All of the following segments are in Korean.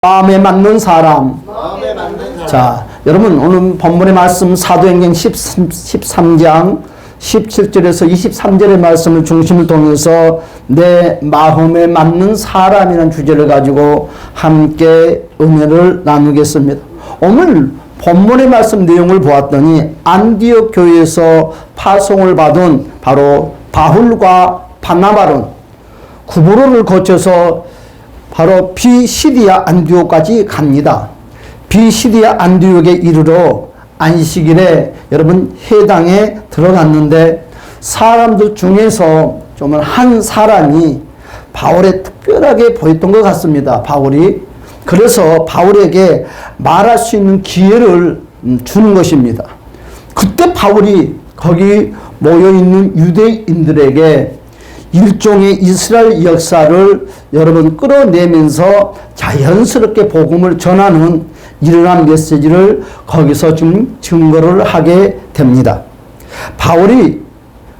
마음에 맞는 사람. 자, 여러분 오늘 본문의 말씀 사도행전 13장 17절에서 23절의 말씀을 중심을 통해서 내 마음에 맞는 사람이라는 주제를 가지고 함께 은혜를 나누겠습니다. 오늘 본문의 말씀 내용을 보았더니 안디옥 교회에서 파송을 받은 바로 바울과 바나바는 구브로를 거쳐서 바로 비시디아 안디옥까지 갑니다. 비시디아 안디옥에 이르러 안식일에 여러분 회당에 들어갔는데 사람들 중에서 정말 한 사람이 바울에 특별하게 보였던 것 같습니다. 바울이. 그래서 바울에게 말할 수 있는 기회를 주는 것입니다. 그때 바울이 거기 모여있는 유대인들에게 일종의 이스라엘 역사를 여러분 끌어내면서 자연스럽게 복음을 전하는 이러한 메시지를 거기서 좀 증거를 하게 됩니다. 바울이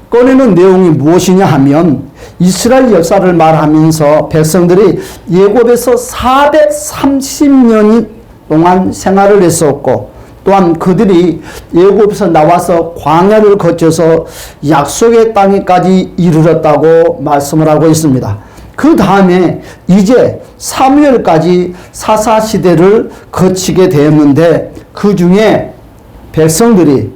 꺼내는 내용이 무엇이냐 하면 이스라엘 역사를 말하면서 백성들이 예굽에서 430년 동안 생활을 했었고 또한 그들이 예굽에서 나와서 광야를 거쳐서 약속의 땅에까지 이르렀다고 말씀을 하고 있습니다. 그 다음에 이제 사무엘까지 사사시대를 거치게 되었는데 그 중에 백성들이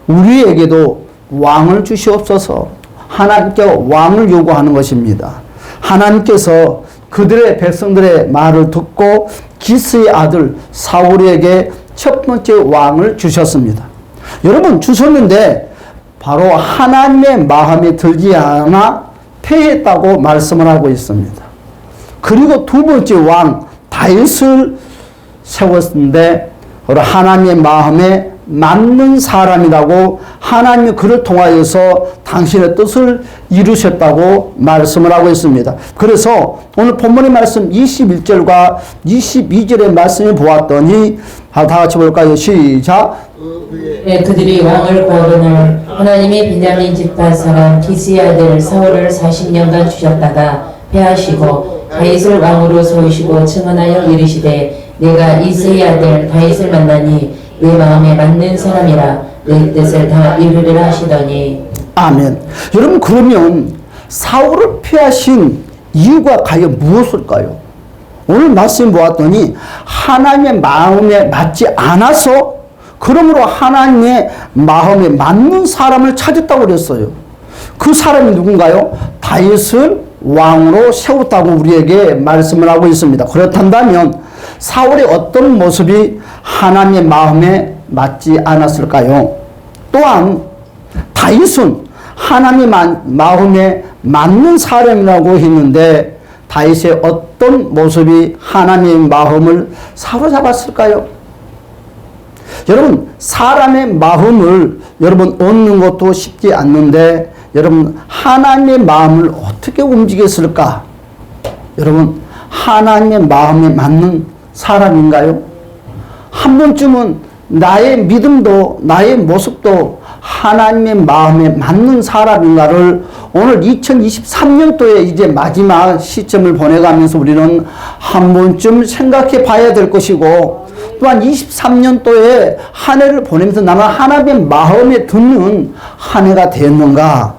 우리에게도 왕을 주시옵소서 하나님께 왕을 요구하는 것입니다. 하나님께서 그들의 백성들의 말을 듣고 기스의 아들 사울에게 첫 번째 왕을 주셨습니다. 여러분 주셨는데 바로 하나님의 마음에 들지 않아 패했다고 말씀을 하고 있습니다. 그리고 두 번째 왕 다윗을 세웠는데 바로 하나님의 마음에 맞는 사람이라고 하나님이 그를 통하여서 당신의 뜻을 이루셨다고 말씀을 하고 있습니다. 그래서 오늘 본문의 말씀 21절과 22절의 말씀을 보았더니 다 같이 볼까요? 시작. 네, 그들이 왕을 구하거늘 하나님의 베냐민 지파 사람 기스의 아들 사울을 40년간 주셨다가 패하시고 다윗을 왕으로 세우시고 증언하여 이르시되 내가 이새의 아들 다윗을 만나니 내 마음에 맞는 사람이라 내 뜻을 다 이루리라 하시더니 아멘. 여러분 그러면 사울을 패하신 이유가 과연 무엇일까요? 오늘 말씀 보았더니 하나님의 마음에 맞지 않아서 그러므로 하나님의 마음에 맞는 사람을 찾았다고 그랬어요. 그 사람이 누군가요? 다윗을 왕으로 세웠다고 우리에게 말씀을 하고 있습니다. 그렇다면 사울의 어떤 모습이 하나님의 마음에 맞지 않았을까요? 또한 다윗은 하나님의 마음에 맞는 사람이라고 했는데 다윗의 어떤 모습이 하나님의 마음을 사로잡았을까요? 여러분 사람의 마음을 여러분 얻는 것도 쉽지 않는데 여러분 하나님의 마음을 어떻게 움직였을까? 여러분 하나님의 마음에 맞는 사람인가요? 한 번쯤은 나의 믿음도 나의 모습도 하나님의 마음에 맞는 사람인가를 오늘 2023년도에 이제 마지막 시점을 보내가면서 우리는 한 번쯤 생각해 봐야 될 것이고 또한 23년도에 한 해를 보내면서 나는 하나님의 마음에 듣는 한 해가 되었는가?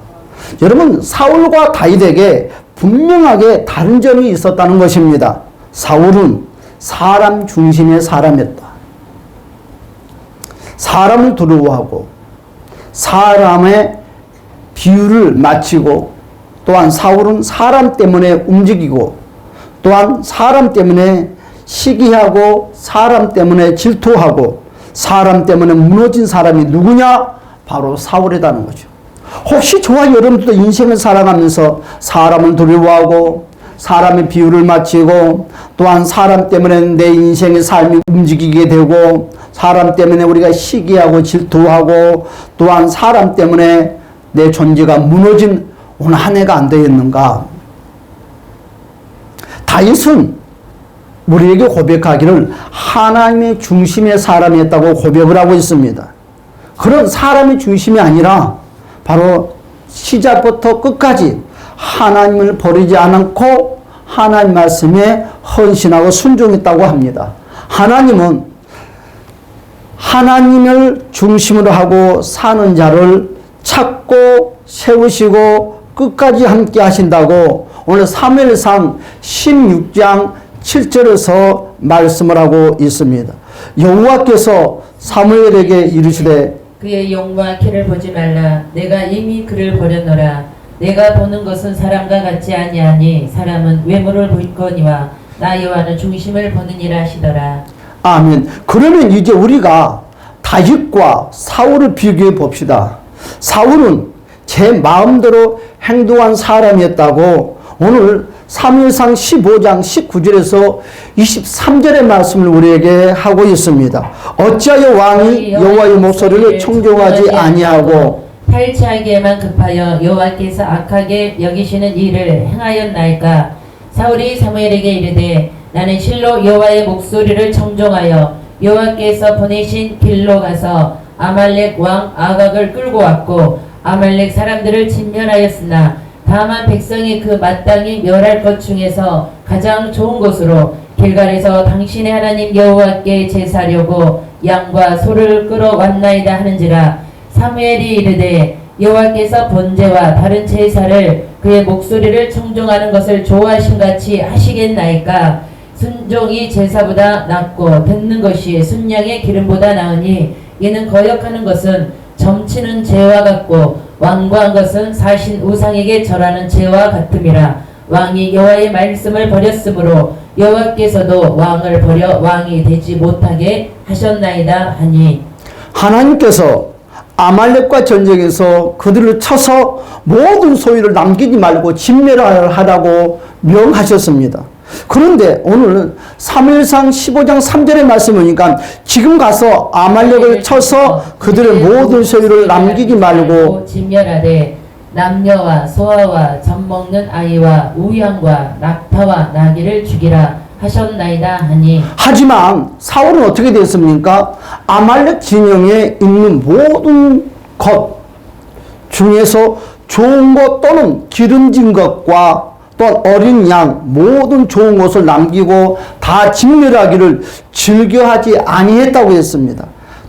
여러분 사울과 다윗에게 분명하게 다른 점이 있었다는 것입니다. 사울은 사람 중심의 사람이었다. 사람을 두려워하고 사람의 비유를 맞추고 또한 사울은 사람 때문에 움직이고 또한 사람 때문에 시기하고 사람 때문에 질투하고 사람 때문에 무너진 사람이 누구냐? 바로 사울이라는 거죠. 혹시 저와 여러분들도 인생을 살아가면서 사람을 두려워하고 사람의 비유를 맞추고 또한 사람 때문에 내 인생의 삶이 움직이게 되고 사람 때문에 우리가 시기하고 질투하고 또한 사람 때문에 내 존재가 무너진 오늘 한 해가 안 되었는가? 다윗은 우리에게 고백하기를 하나님의 중심의 사람이었다고 고백을 하고 있습니다. 그런 사람의 중심이 아니라 바로 시작부터 끝까지 하나님을 버리지 않고 하나님 말씀에 헌신하고 순종했다고 합니다. 하나님은 하나님을 중심으로 하고 사는 자를 찾고 세우시고 끝까지 함께 하신다고 오늘 사무엘상 16장 7절에서 말씀을 하고 있습니다. 여호와께서 사무엘에게 이르시되 그의 용과 키를 보지 말라. 내가 이미 그를 버렸노라. 내가 보는 것은 사람과 같지 아니하니 사람은 외모를 보거니와 나 여호와는 중심을 보느니라 하시더라. 아멘. 그러면 이제 우리가 다윗과 사울을 비교해 봅시다. 사울은 제 마음대로 행동한 사람이었다고 오늘 사무엘상 15장 19절에서 23절의 말씀을 우리에게 하고 있습니다. 어찌하여 왕이 여호와의 목소리를 청종하지 아니하고 탈취하기에만 급하여 여호와께서 악하게 여기시는 일을 행하였나이까. 사울이 사무엘에게 이르되 나는 실로 여호와의 목소리를 청종하여 여호와께서 보내신 길로 가서 아말렉 왕 아각을 끌고 왔고 아말렉 사람들을 진멸하였으나 다만 백성이 그 마땅히 멸할 것 중에서 가장 좋은 곳으로 길갈에서 당신의 하나님 여호와께 제사하려고 양과 소를 끌어왔나이다 하는지라. 사무엘이 이르되 여호와께서 번제와 다른 제사를 그의 목소리를 청종하는 것을 좋아하심같이 하시겠나이까. 순종이 제사보다 낫고 듣는 것이 순양의 기름보다 나으니 이는 거역하는 것은 점치는 죄와 같고 완고한 것은 사신 우상에게 절하는 죄와 같음이라. 왕이 여호와의 말씀을 버렸으므로 여호와께서도 왕을 버려 왕이 되지 못하게 하셨나이다 하니. 하나님께서 아말렉과 전쟁에서 그들을 쳐서 모든 소유를 남기지 말고 진멸하라고 명하셨습니다. 그런데 오늘 사무엘상 15장 3절의 말씀을 보니까 지금 가서 아말렉을 쳐서 그들의 모든 소유를 남기지 말고 진멸하되 남녀와 소아와 젖먹는 아이와 우양과 낙타와 나귀를 죽이라 하셨나이다 하니. 하지만 사울은 어떻게 됐습니까? 아말렉 진영에 있는 모든 것 중에서 좋은 것 또는 기름진 것과 또한 어린 양 모든 좋은 것을 남기고 다 진멸하기를 즐겨하지 아니했다고 했습니다.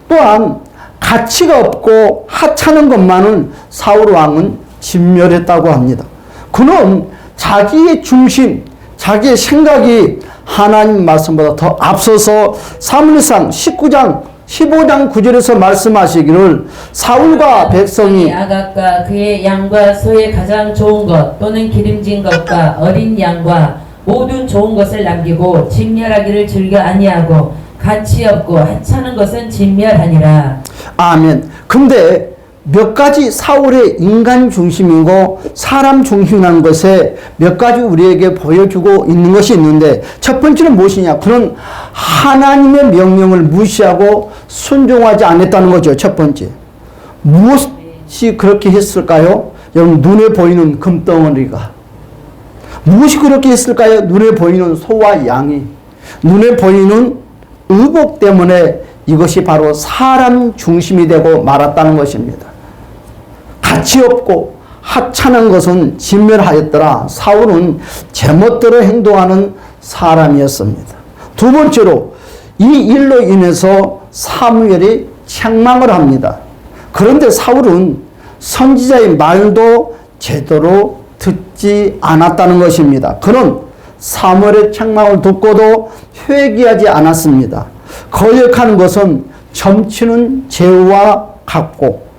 또한 가치가 없고 하찮은 것만은 사울 왕은 진멸했다고 합니다. 그는 자기의 중심, 자기의 생각이 하나님 말씀보다 더 앞서서 사무엘상 15장 9절에서 말씀하시기를 사울과 백성이 아각과 그의 양과 소의 가장 좋은 것 또는 기름진 것과 어린 양과 모든 좋은 것을 남기고 진멸하기를 즐겨 아니하고 가치 없고 하찮은 것은 진멸하니라. 아멘. 근데 몇 가지 사울의 인간 중심이고 사람 중심이라는 것에 몇 가지 우리에게 보여주고 있는 것이 있는데 첫 번째는 무엇이냐? 그는 하나님의 명령을 무시하고 순종하지 않았다는 거죠. 첫 번째. 무엇이 그렇게 했을까요? 여러분, 눈에 보이는 금덩어리가. 무엇이 그렇게 했을까요? 눈에 보이는 소와 양이. 눈에 보이는 의복 때문에 이것이 바로 사람 중심이 되고 말았다는 것입니다. 가치 없고 하찮은 것은 진멸하였더라. 사울은 제멋대로 행동하는 사람이었습니다. 두 번째로 이 일로 인해서 사무엘이 책망을 합니다. 그런데 사울은 선지자의 말도 제대로 듣지 않았다는 것입니다. 그는 사무엘의 책망을 듣고도 회개하지 않았습니다. 거역하는 것은 점치는 죄와 같고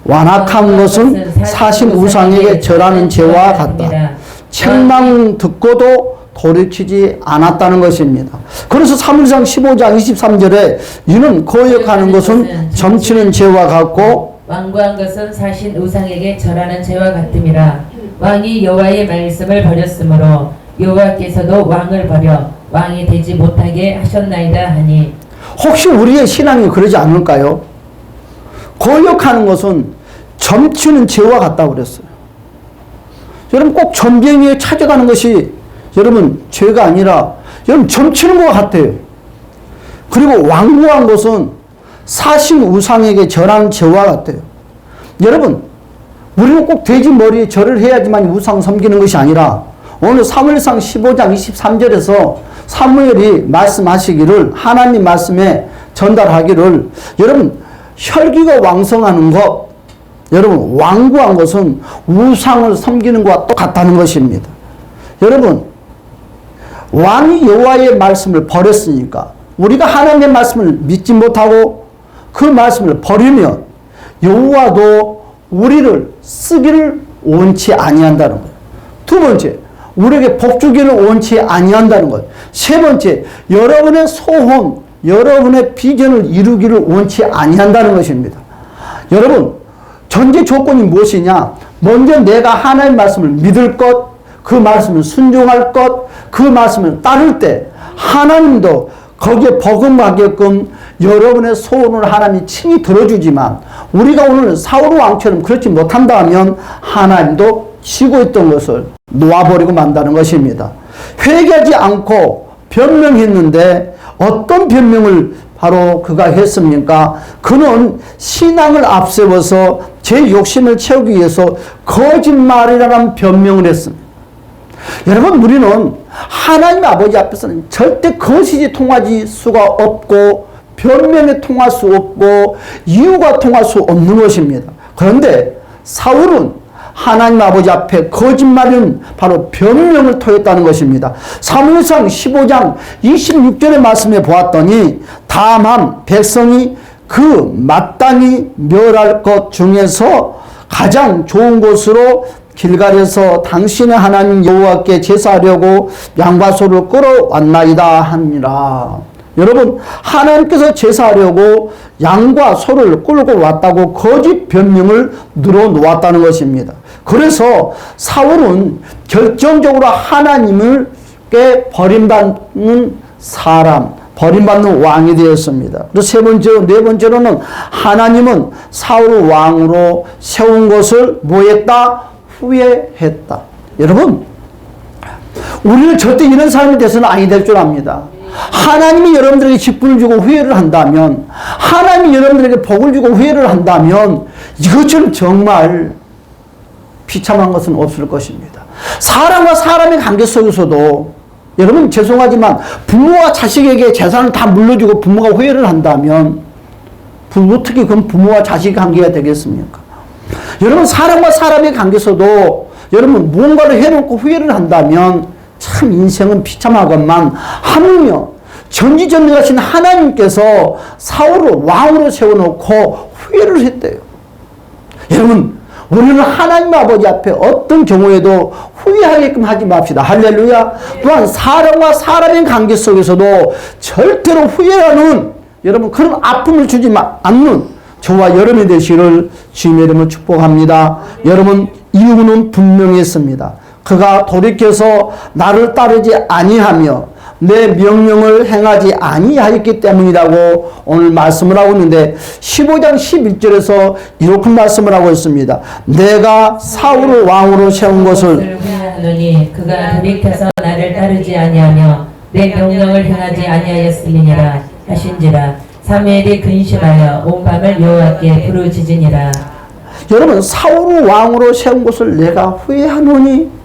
완악한 것은 사신 우상에게 절하는 죄와 같다. 책망 듣고도 돌이키지 않았다는 것입니다. 그래서 사무엘상 15장 23절에 이는 거역하는 것은 점치는 죄와 같고 완고한 것은 사신 우상에게 절하는 죄와 같음이라. 왕이 여호와의 말씀을 버렸으므로 여호와께서도 왕을 버려 왕이 되지 못하게 하셨나이다 하니. 혹시 우리의 신앙이 그러지 않을까요? 거역하는 것은 점치는 죄와 같다고 그랬어요. 여러분, 꼭 점쟁이에 찾아가는 것이 여러분 죄가 아니라 여러분 점치는 것 같아요. 그리고 완고한 것은 사신 우상에게 절하는 죄와 같아요. 여러분, 우리는 꼭 돼지 머리에 절을 해야지만 우상 섬기는 것이 아니라 오늘 사무엘상 15장 23절에서 사무엘이 말씀하시기를, 하나님 말씀에 전달하기를, 여러분 혈기가 왕성하는 것, 여러분 완고한 것은 우상을 섬기는 것과 똑같다는 것입니다. 여러분 왕이 여호와의 말씀을 버렸으니까, 우리가 하나님의 말씀을 믿지 못하고 그 말씀을 버리면 여호와도 우리를 쓰기를 원치 아니한다는 거예요. 두 번째, 우리에게 복 주기를 원치 아니한다는 거예요. 세 번째, 여러분의 소원, 여러분의 비전을 이루기를 원치 아니한다는 것입니다. 여러분, 전제 조건이 무엇이냐? 먼저 내가 하나님의 말씀을 믿을 것, 그 말씀을 순종할 것, 그 말씀을 따를 때 하나님도 거기에 버금하게끔 여러분의 소원을 하나님이 친히 들어주지만, 우리가 오늘 사울 왕처럼 그렇지 못한다면 하나님도 쉬고 있던 것을 놓아버리고 만다는 것입니다. 회개하지 않고 변명했는데 어떤 변명을 바로 그가 했습니까? 그는 신앙을 앞세워서 제 욕심을 채우기 위해서 거짓말이라는 변명을 했습니다. 여러분, 우리는 하나님 아버지 앞에서는 절대 거짓이 통하지 수가 없고 변명이 통할 수 없고 이유가 통할 수 없는 것입니다. 그런데 사울은 하나님 아버지 앞에 거짓말은 바로 변명을 토했다는 것입니다. 사무엘상 15장 26절의 말씀에 보았더니, 다만 백성이 그 마땅히 멸할 것 중에서 가장 좋은 곳으로 길갈에서 당신의 하나님 여호와께 제사하려고 양과 소를 끌어왔나이다 하니라. 여러분, 하나님께서 제사하려고 양과 소를 끌고 왔다고 거짓 변명을 늘어놓았다는 것입니다. 그래서 사울은 결정적으로 하나님께 버림받는 사람, 버림받는 왕이 되었습니다. 그리고 세 번째, 네 번째로는 하나님은 사울 왕으로 세운 것을 뭐했다? 후회했다. 여러분, 우리는 절대 이런 사람이 돼서는 아니 될 줄 압니다. 하나님이 여러분들에게 직분을 주고 후회를 한다면, 하나님이 여러분들에게 복을 주고 후회를 한다면 이것처럼 정말 비참한 것은 없을 것입니다. 사람과 사람의 관계 속에서도, 여러분 죄송하지만 부모와 자식에게 재산을 다 물려주고 부모가 후회를 한다면 어떻게 그건 부모와 자식 관계가 되겠습니까? 여러분, 사람과 사람의 관계에서도 여러분 무언가를 해놓고 후회를 한다면 참 인생은 비참하건만, 하물며 전지전능하신 하나님께서 사울을 왕으로 세워놓고 후회를 했대요. 여러분, 우리는 하나님 아버지 앞에 어떤 경우에도 후회하게끔 하지 맙시다. 할렐루야. 또한 사람과 사람의 관계 속에서도 절대로 후회하는, 여러분 그런 아픔을 주지 않는 저와 여러분이 되시기를 주님의 이름으로 축복합니다. 여러분, 이유는 분명히 있습니다. 그가 돌이켜서 나를 따르지 아니하며 내 명령을 행하지 아니하였기 때문이라고 오늘 말씀을 하고 있는데, 15장 11절에서 이렇게 말씀을 하고 있습니다. 내가 사울을 왕으로 세운 것을 후회하노니 그가 돌이켜서 나를 따르지 아니하며 내 명령을 행하지 아니하였음이니라 하신지라. 사무엘이 근심하여 온 밤을 여호와께 부르짖으니라. 여러분, 사울을 왕으로 세운 것을 내가 후회하노니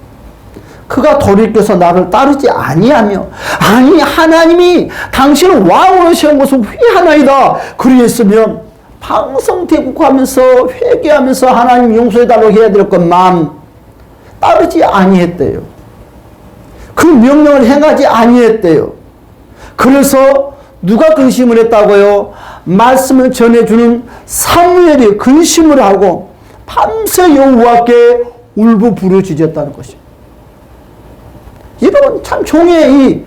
그가 돌이켜서 나를 따르지 아니하며, 아니 하나님이 당신을 왕으로 세운 것을 후회하나이다 그리했으면 방성대국하면서 회개하면서 하나님 용서해달라고 해야 될 것만 따르지 아니했대요. 그 명령을 행하지 아니했대요. 그래서 누가 근심을 했다고요? 말씀을 전해주는 사무엘이 근심을 하고 밤새 여호와께 울고 부르짖었다는 것입니다. 이건 참 종의 이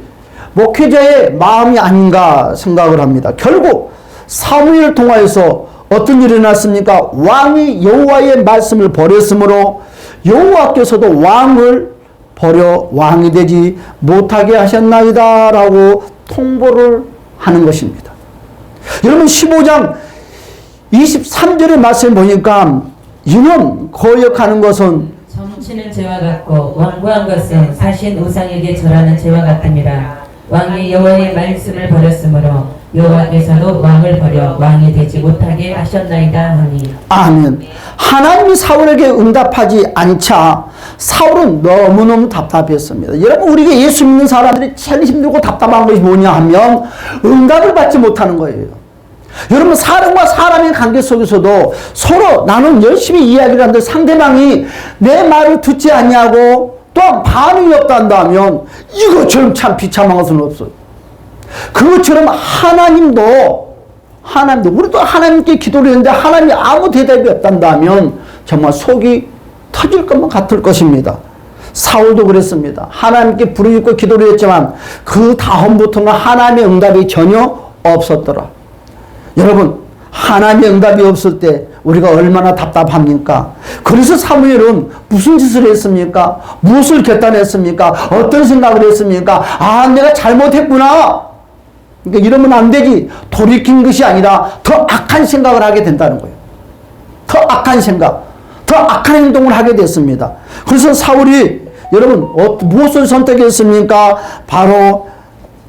목회자의 마음이 아닌가 생각을 합니다. 결국 사무엘을 통하여서 어떤 일이 났습니까? 왕이 여호와의 말씀을 버렸으므로 여호와께서도 왕을 버려 왕이 되지 못하게 하셨나이다 라고 통보를 하는 것입니다. 여러분, 15장 23절의 말씀을 보니까 이는 거역하는 것은 점치는 죄와 같고 완고한 것은 사신 우상에게 절하는 죄와 같음이라. 왕이 여호와의 말씀을 버렸으므로 여호와께서도 왕을 버려 왕이 되지 못하게 하셨나이다 하니. 아멘. 하나님이 사울에게 응답하지 않자 사울은 너무너무 답답했습니다. 여러분, 우리가 예수 믿는 사람들이 제일 힘들고 답답한 것이 뭐냐 하면 응답을 받지 못하는 거예요. 여러분, 사람과 사람의 관계 속에서도 서로 나는 열심히 이야기를 하는데 상대방이 내 말을 듣지 않냐고 또한 반응이 없단다면 이것처럼 참 비참한 것은 없어요. 그것처럼 하나님도 우리도 하나님께 기도를 했는데 하나님이 아무 대답이 없단다면 정말 속이 터질 것만 같을 것입니다. 사울도 그랬습니다. 하나님께 부르짖고 기도를 했지만 그 다음부터는 하나님의 응답이 전혀 없었더라. 여러분, 하나님의 응답이 없을 때 우리가 얼마나 답답합니까? 그래서 사무엘은 무슨 짓을 했습니까? 무엇을 결단했습니까? 어떤 생각을 했습니까? 아, 내가 잘못했구나. 그러니까 이러면 안 되지. 돌이킨 것이 아니라 더 악한 생각을 하게 된다는 거예요. 더 악한 생각, 더 악한 행동을 하게 됐습니다. 그래서 사울이 여러분 무엇을 선택했습니까? 바로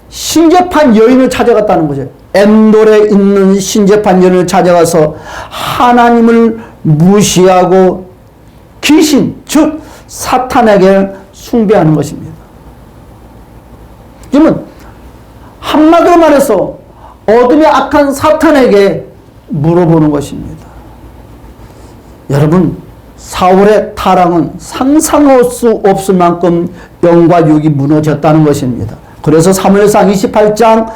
신접한 여인을 찾아갔다는 거죠. 엔돌에 있는 신접한 여인을 찾아가서 하나님을 무시하고 귀신, 즉 사탄에게 숭배하는 것입니다. 그러면 한마디로 말해서 어둠의 악한 사탄에게 물어보는 것입니다. 여러분, 사울의 타락은 상상할 수 없을 만큼 영과 육이 무너졌다는 것입니다. 그래서 사무엘상 28장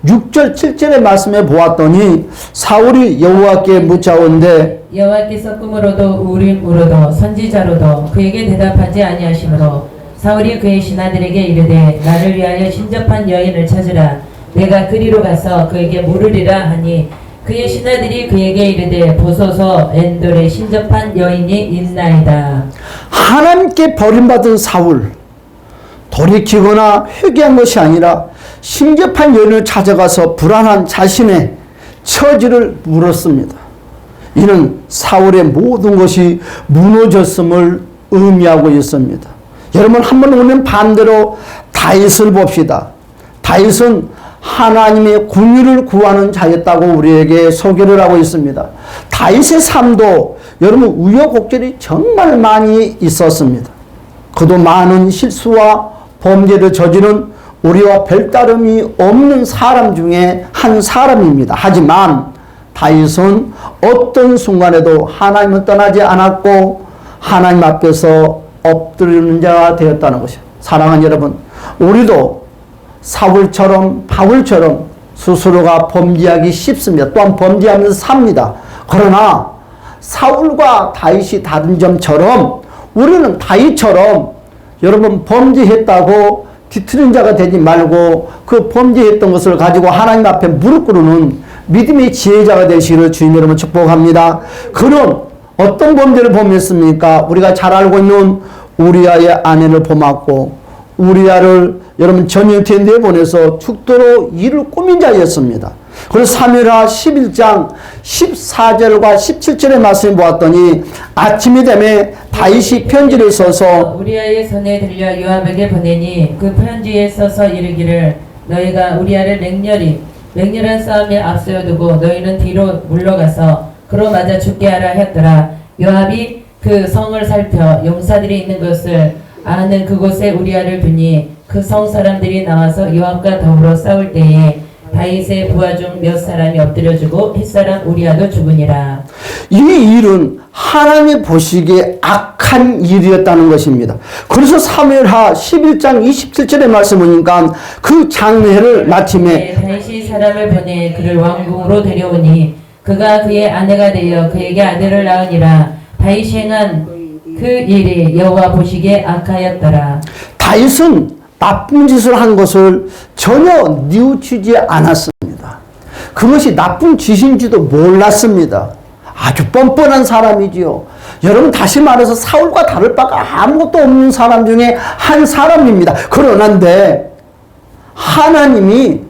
6절 7절의 말씀에 보았더니 사울이 여호와께 묻자온데 여호와께서 꿈으로도 우림으로도 선지자로도 그에게 대답하지 아니하시므로 사울이 그의 신하들에게 이르되 나를 위하여 신접한 여인을 찾으라. 내가 그리로 가서 그에게 물으리라 하니 그의 신하들이 그에게 이르되 보소서 엔돌에 신접한 여인이 있나이다. 하나님께 버림받은 사울, 돌이키거나 회개한 것이 아니라 신접한 여인을 찾아가서 불안한 자신의 처지를 물었습니다. 이는 사울의 모든 것이 무너졌음을 의미하고 있습니다. 여러분, 한번 오면 반대로 다윗을 봅시다. 다윗은 하나님의 궁유를 구하는 자였다고 우리에게 소개를 하고 있습니다. 다윗의 삶도 여러분 우여곡절이 정말 많이 있었습니다. 그도 많은 실수와 범죄를 저지른 우리와 별다름이 없는 사람 중에 한 사람입니다. 하지만 다윗은 어떤 순간에도 하나님을 떠나지 않았고 하나님 앞에서 엎드리는 자가 되었다는 것이죠. 사랑하는 여러분, 우리도 사울처럼 바울처럼 스스로가 범죄하기 쉽습니다. 또한 범죄하면서 삽니다. 그러나 사울과 다윗이 다른 점처럼 우리는 다윗처럼 여러분 범죄했다고 뒤틀린 자가 되지 말고 그 범죄했던 것을 가지고 하나님 앞에 무릎 꿇는 믿음의 지혜자가 되시기를 주님 여러분 축복합니다. 그런 어떤 범죄를 범했습니까? 우리가 잘 알고 있는 우리아의 아내를 범하고 우리아를 여러분 전염태에 내보내서 죽도록 이를 꾸민 자였습니다. 그래서 사무엘하 11장 14절과 17절의 말씀을 보았더니 아침이 되매 다윗이 편지를 써서 우리아의 손에 들려 요압에게 보내니 그 편지에 써서 이르기를 너희가 우리아를 맹렬한 싸움에 앞세워 두고 너희는 뒤로 물러가서 그로 맞아 죽게 하라 했더라. 요압이 그 성을 살펴 용사들이 있는 것을 아는 그곳에 우리아를 두니 그 성 사람들이 나와서 요압과 더불어 싸울 때에 다윗의 부하 중 몇 사람이 엎드려주고 햇사람 우리아도 죽으니라. 이 일은 하나님이 보시기에 악한 일이었다는 것입니다. 그래서 사무엘하 11장 27절의 말씀 보니까 그 장례를 마침에 다윗이 사람을 보내 그를 왕궁으로 데려오니 그가 그의 아내가 되어 그에게 아들을 낳으니라. 다윗이 행한 그 일이 여호와 보시기에 악하였더라. 다윗은 나쁜 짓을 한 것을 전혀 뉘우치지 않았습니다. 그것이 나쁜 짓인지도 몰랐습니다. 아주 뻔뻔한 사람이지요. 여러분, 다시 말해서 사울과 다를 바가 아무것도 없는 사람 중에 한 사람입니다. 그러는데 하나님이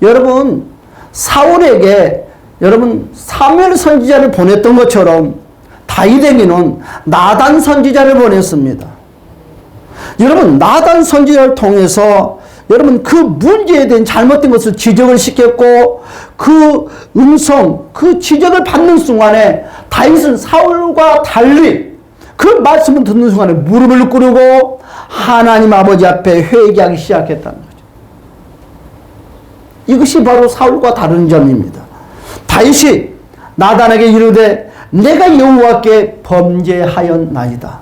여러분 사울에게 여러분 사무엘 선지자를 보냈던 것처럼 다윗에게는 나단 선지자를 보냈습니다. 여러분, 나단 선지자를 통해서 여러분 그 문제에 대한 잘못된 것을 지적을 시켰고 그 음성, 그 지적을 받는 순간에 다윗은 사울과 달리 그 말씀을 듣는 순간에 무릎을 꿇고 하나님 아버지 앞에 회개하기 시작했다는 거죠. 이것이 바로 사울과 다른 점입니다. 다윗이 나단에게 이르되 내가 여호와께 범죄하였나이다.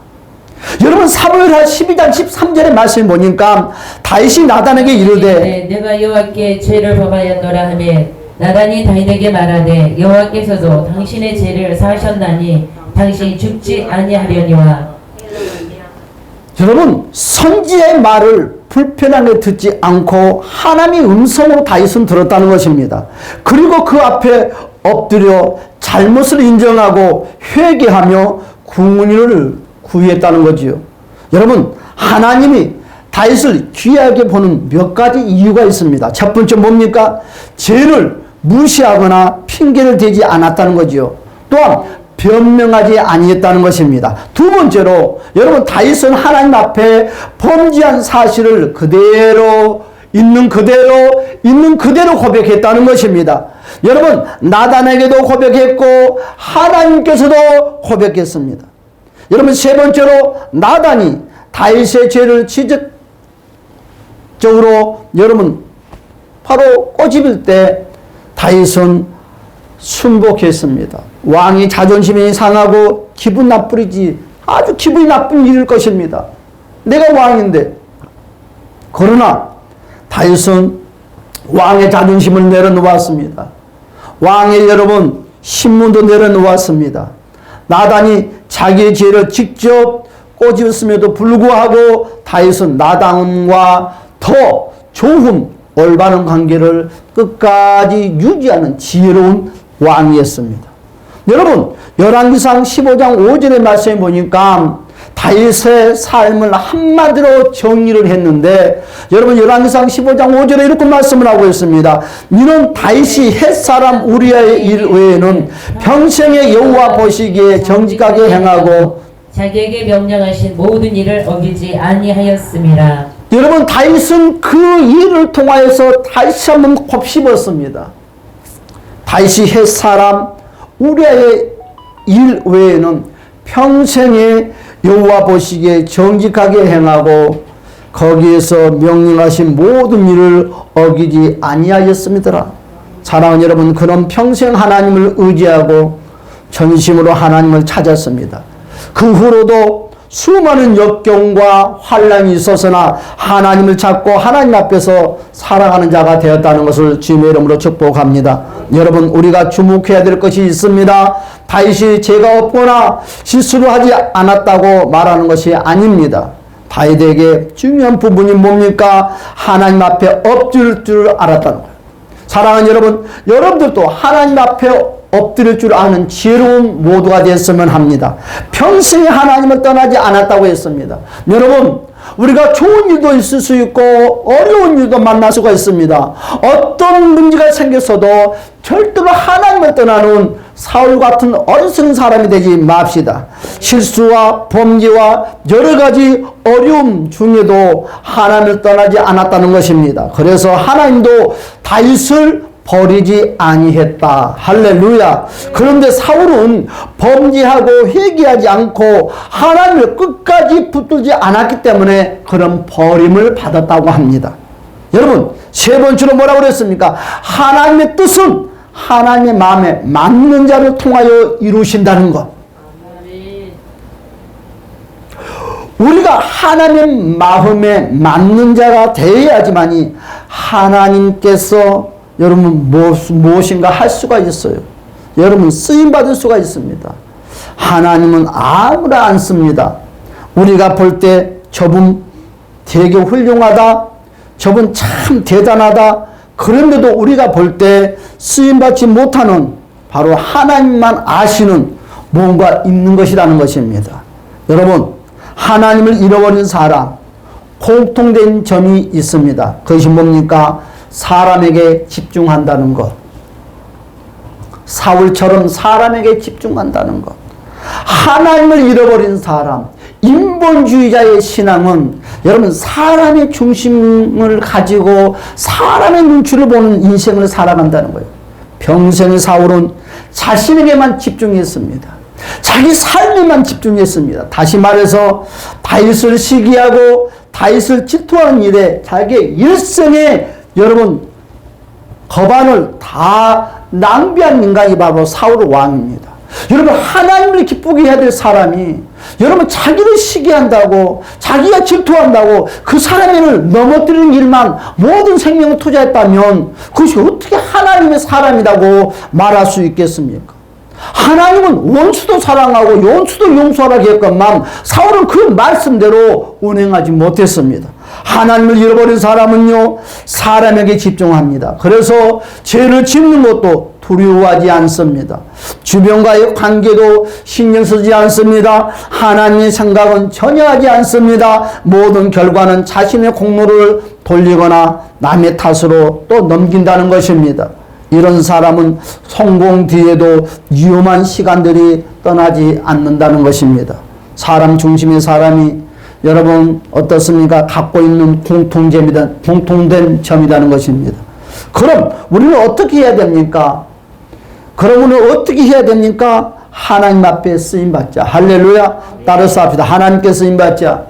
여러분 사무엘하 12장 13절의 말씀을 보니까 다윗이 나단에게 이르되 내가 여호와께 죄를 범하였노라 하매 나단이 다윗에게 말하되 여호와께서도 당신의 죄를 사하셨나니 당신이 죽지 아니하려니와. 여러분 선지의 말을 불편하게 듣지 않고 하나님의 음성으로 다윗은 들었다는 것입니다. 그리고 그 앞에 엎드려 잘못을 인정하고 회개하며 궁은을 구했다는 거지요. 여러분 하나님이 다윗을 귀하게 보는 몇 가지 이유가 있습니다. 첫 번째 뭡니까? 죄를 무시하거나 핑계를 대지 않았다는 거지요. 또한 변명하지 아니했다는 것입니다. 두 번째로 여러분 다윗은 하나님 앞에 범죄한 사실을 그대로 있는 그대로 고백했다는 것입니다. 여러분 나단에게도 고백했고 하나님께서도 고백했습니다. 여러분 세 번째로 나단이 다윗의 죄를 지적적으로 여러분 바로 꼬집을 때 다윗은 순복했습니다. 왕이 자존심이 상하고 기분 나쁘지 아주 기분이 나쁜 일일 것입니다. 내가 왕인데. 그러나 다윗은 왕의 자존심을 내려놓았습니다. 왕의 여러분 신문도 내려놓았습니다. 나단이 자기의 죄를 직접 꼬집었음에도 불구하고 다윗은 나단과 더 좋은 올바른 관계를 끝까지 유지하는 지혜로운 왕이었습니다. 여러분 열왕기상 15장 5절의 말씀에 보니까 다윗의 삶을 한마디로 정리를 했는데 여러분 열왕기상 15장 5절에 이렇게 말씀을 하고 있습니다. 이는 다윗이 햇사람 우리아의 일 외에는 평생에 여호와 보시기에 정직하게 행하고 자기에게 명령하신 모든 일을 어기지 아니하였음이라. 여러분 다윗은 그 일을 통하여서 다시 한번 곱씹었습니다. 다윗이 햇사람 우리아의 일 외에는 평생에 여호와 보시기에 정직하게 행하고 거기에서 명령하신 모든 일을 어기지 아니하였음이더라. 사랑하는 여러분, 그는 평생 하나님을 의지하고 전심으로 하나님을 찾았습니다. 그 후로도 수많은 역경과 환난이 있었으나 하나님을 찾고 하나님 앞에서 살아가는 자가 되었다는 것을 주님의 이름으로 축복합니다. 여러분 우리가 주목해야 될 것이 있습니다. 다윗이 죄가 없거나 실수를 하지 않았다고 말하는 것이 아닙니다. 다윗에게 중요한 부분이 뭡니까? 하나님 앞에 엎드릴 줄 알았다는 거예요. 사랑하는 여러분, 여러분들도 하나님 앞에 엎드릴 줄 아는 지혜로운 모두가 됐으면 합니다. 평생에 하나님을 떠나지 않았다고 했습니다. 여러분 우리가 좋은 일도 있을 수 있고 어려운 일도 만날 수가 있습니다. 어떤 문제가 생겼어도 절대로 하나님을 떠나는 사울 같은 어리석은 사람이 되지 맙시다. 실수와 범죄와 여러 가지 어려움 중에도 하나님을 떠나지 않았다는 것입니다. 그래서 하나님도 다윗을 버리지 아니했다. 할렐루야. 그런데 사울은 범죄하고 회개하지 않고 하나님을 끝까지 붙들지 않았기 때문에 그런 버림을 받았다고 합니다. 여러분 세 번째로 뭐라고 그랬습니까? 하나님의 뜻은 하나님의 마음에 맞는 자를 통하여 이루신다는 것. 우리가 하나님의 마음에 맞는 자가 되어야지만이 하나님께서 여러분 무엇인가 할 수가 있어요. 여러분 쓰임받을 수가 있습니다. 하나님은 아무나 안 씁니다. 우리가 볼 때 저분 되게 훌륭하다, 저분 참 대단하다, 그런데도 우리가 볼 때 쓰임받지 못하는 바로 하나님만 아시는 뭔가 있는 것이라는 것입니다. 여러분 하나님을 잃어버린 사람 공통된 점이 있습니다. 그것이 뭡니까? 사람에게 집중한다는 것. 사울처럼 사람에게 집중한다는 것. 하나님을 잃어버린 사람, 인본주의자의 신앙은 여러분 사람의 중심을 가지고 사람의 눈치를 보는 인생을 살아간다는 거예요. 평생 사울은 자신에게만 집중했습니다. 자기 삶에만 집중했습니다. 다시 말해서 다윗을 시기하고 다윗을 질투하는 일에 자기의 일생에 여러분 거반을 다 낭비한 인간이 바로 사울 왕입니다. 여러분 하나님을 기쁘게 해야 될 사람이 여러분 자기를 시기한다고 자기가 질투한다고 그 사람을 넘어뜨리는 일만 모든 생명을 투자했다면 그것이 어떻게 하나님의 사람이라고 말할 수 있겠습니까? 하나님은 원수도 사랑하고 원수도 용서하라고 했건만 사울은 그 말씀대로 운행하지 못했습니다. 하나님을 잃어버린 사람은요 사람에게 집중합니다. 그래서 죄를 짓는 것도 두려워하지 않습니다. 주변과의 관계도 신경 쓰지 않습니다. 하나님의 생각은 전혀 하지 않습니다. 모든 결과는 자신의 공로를 돌리거나 남의 탓으로 또 넘긴다는 것입니다. 이런 사람은 성공 뒤에도 위험한 시간들이 떠나지 않는다는 것입니다. 사람 중심의 사람이 여러분 어떻습니까? 갖고 있는 공통된 점이라는 것입니다. 그럼 우리는 어떻게 해야 됩니까? 하나님 앞에 쓰임받자. 할렐루야. 따라서 합시다. 하나님께 쓰임받자.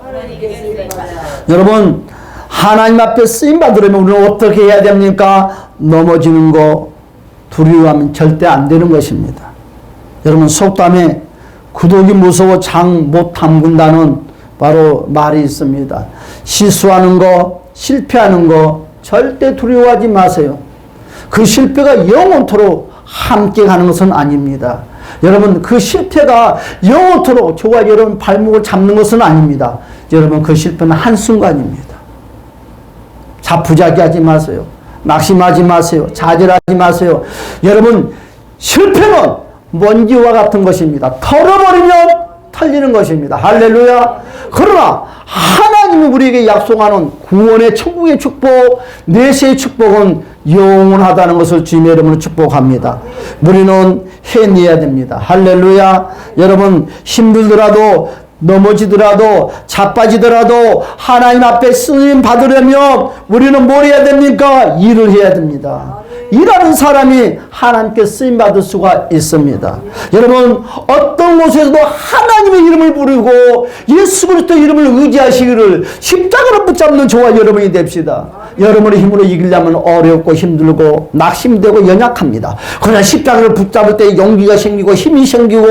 여러분 하나님 앞에 쓰임받으려면 우리는 어떻게 해야 됩니까? 넘어지는 거 두려워하면 절대 안 되는 것입니다. 여러분 속담에 구독이 무서워 장 못 담근다는 바로 말이 있습니다. 실수하는 거, 실패하는 거 절대 두려워하지 마세요. 그 실패가 영원토록 함께 가는 것은 아닙니다. 여러분 그 실패가 영원토록 저와 여러분 발목을 잡는 것은 아닙니다. 여러분 그 실패는 한순간입니다. 자포자기하지 마세요. 낙심하지 마세요. 좌절하지 마세요. 여러분 실패는 먼지와 같은 것입니다. 털어버리면 털리는 것입니다. 할렐루야. 그러나 하나님이 우리에게 약속하는 구원의 천국의 축복, 내세의 축복은 영원하다는 것을 주님의 이름으로 축복합니다. 우리는 해내야 됩니다. 할렐루야. 여러분 힘들더라도 넘어지더라도 자빠지더라도 하나님 앞에 쓰임 받으려면 우리는 뭘 해야 됩니까? 일을 해야 됩니다. 일하는 사람이 하나님께 쓰임 받을 수가 있습니다. 여러분 어떤 곳에서도 하나님의 이름을 부르고 예수 그리스도 이름을 의지하시기를 십자가를 붙잡는 저와 여러분이 됩시다. 여러분의 힘으로 이기려면 어렵고 힘들고 낙심되고 연약합니다. 그러나 십자가를 붙잡을 때 용기가 생기고 힘이 생기고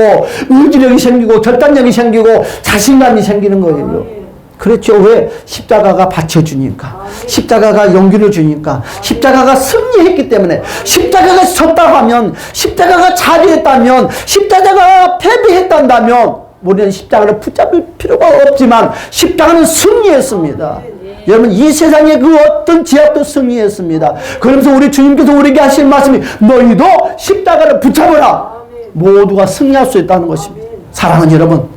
의지력이 생기고 결단력이 생기고 자신감이 생기는 거예요. 그렇죠. 왜? 십자가가 받쳐주니까. 십자가가 용기를 주니까. 십자가가 승리했기 때문에. 십자가가 졌다 하면, 십자가가 자리했다면, 십자가가 패배했단다면 우리는 십자가를 붙잡을 필요가 없지만 십자가는 승리했습니다. 여러분 이 세상의 그 어떤 제약도 승리했습니다. 그러면서 우리 주님께서 우리에게 하신 말씀이 너희도 십자가를 붙잡으라. 모두가 승리할 수 있다는 것입니다. 사랑하는 여러분,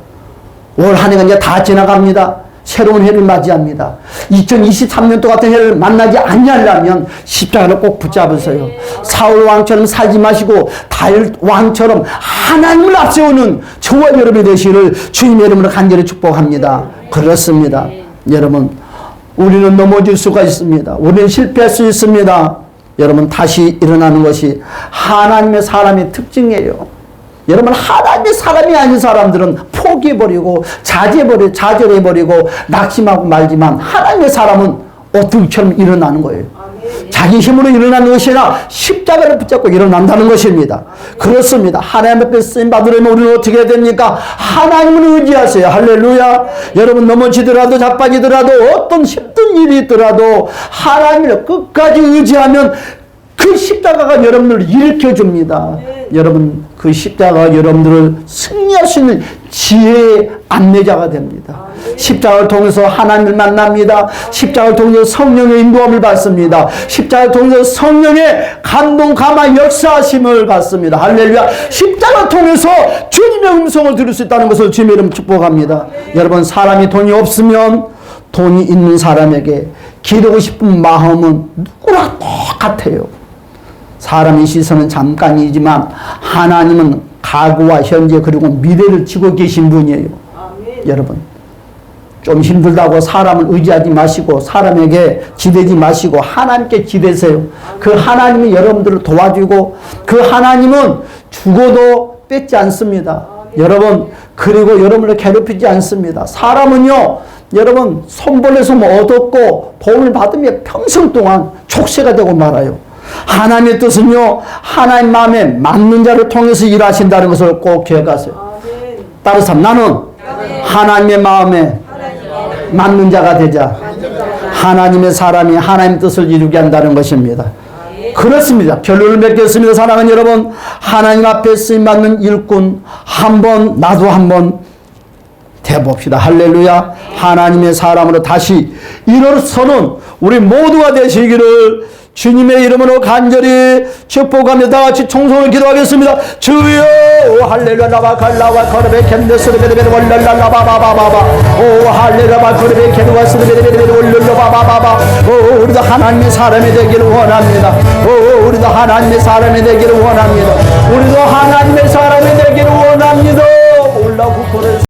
올 한 해가 이제 다 지나갑니다. 새로운 해를 맞이합니다. 2023년도 같은 해를 만나지 않으려면 십자가를 꼭 붙잡으세요. 사울 왕처럼 살지 마시고 다윗 왕처럼 하나님을 앞세우는 저와 여러분이 되시기를 주님의 이름으로 간절히 축복합니다. 그렇습니다. 여러분 우리는 넘어질 수가 있습니다. 우리는 실패할 수 있습니다. 여러분 다시 일어나는 것이 하나님의 사람의 특징이에요. 여러분 하나님의 사람이 아닌 사람들은 포기해버리고 좌절해버리고 낙심하고 말지만 하나님의 사람은 어둠처럼 일어나는 거예요. 자기 힘으로 일어나는 것이 아니라 십자가를 붙잡고 일어난다는 것입니다. 그렇습니다. 하나님 앞에 쓰임 받으려면 우리는 어떻게 해야 됩니까? 하나님을 의지하세요. 할렐루야. 여러분 넘어지더라도 자빠지더라도 어떤 힘든 일이 있더라도 하나님을 끝까지 의지하면 그 십자가가 여러분을 일으켜줍니다. 여러분 그 십자가가 여러분들을 승리할 수 있는 지혜의 안내자가 됩니다. 십자가를 통해서 하나님을 만납니다. 십자가를 통해서 성령의 인도함을 받습니다. 십자가를 통해서 성령의 감동 감화 역사하심을 받습니다. 할렐루야. 십자가를 통해서 주님의 음성을 들을 수 있다는 것을 주님의 이름 축복합니다. 여러분 사람이 돈이 없으면 돈이 있는 사람에게 기르고 싶은 마음은 누구나 똑같아요. 사람의 시선은 잠깐이지만 하나님은 과거와 현재 그리고 미래를 지고 계신 분이에요. 아멘. 여러분 좀 힘들다고 사람을 의지하지 마시고 사람에게 기대지 마시고 하나님께 기대세요. 그 하나님이 여러분들을 도와주고 그 하나님은 죽어도 뺏지 않습니다. 여러분, 그리고 여러분을 괴롭히지 않습니다. 사람은요, 여러분 손벌레서 얻었고 도움을 받으면 평생 동안 족쇄가 되고 말아요. 하나님의 뜻은요, 하나님 마음에 맞는 자를 통해서 일하신다는 것을 꼭 기억하세요. 따라서 나는 하나님의 마음에 맞는 자가 되자. 하나님의 사람이 하나님 뜻을 이루게 한다는 것입니다. 그렇습니다. 결론을 맺겠습니다. 사랑하는 여러분, 하나님 앞에 쓰임받는 일꾼 한번 나도 한번 돼봅시다. 할렐루야. 하나님의 사람으로 다시 일어서는 우리 모두가 되시기를 주님의 이름으로 간절히 축복하며 다 같이 청송을 기도하겠습니다. 주여 할렐루야 라바칼라와 거르베 캔데스르베르베르 월랄라바바바바바 오 할렐루야 거르베 캔데와 스르베르베르 월랄라바바바바 오 우리도 하나님의 사람이 되기를 원합니다. 오 우리도 하나님의 사람이 되기를 원합니다. 우리도 하나님의 사람이 되기를 원합니다. 올라오고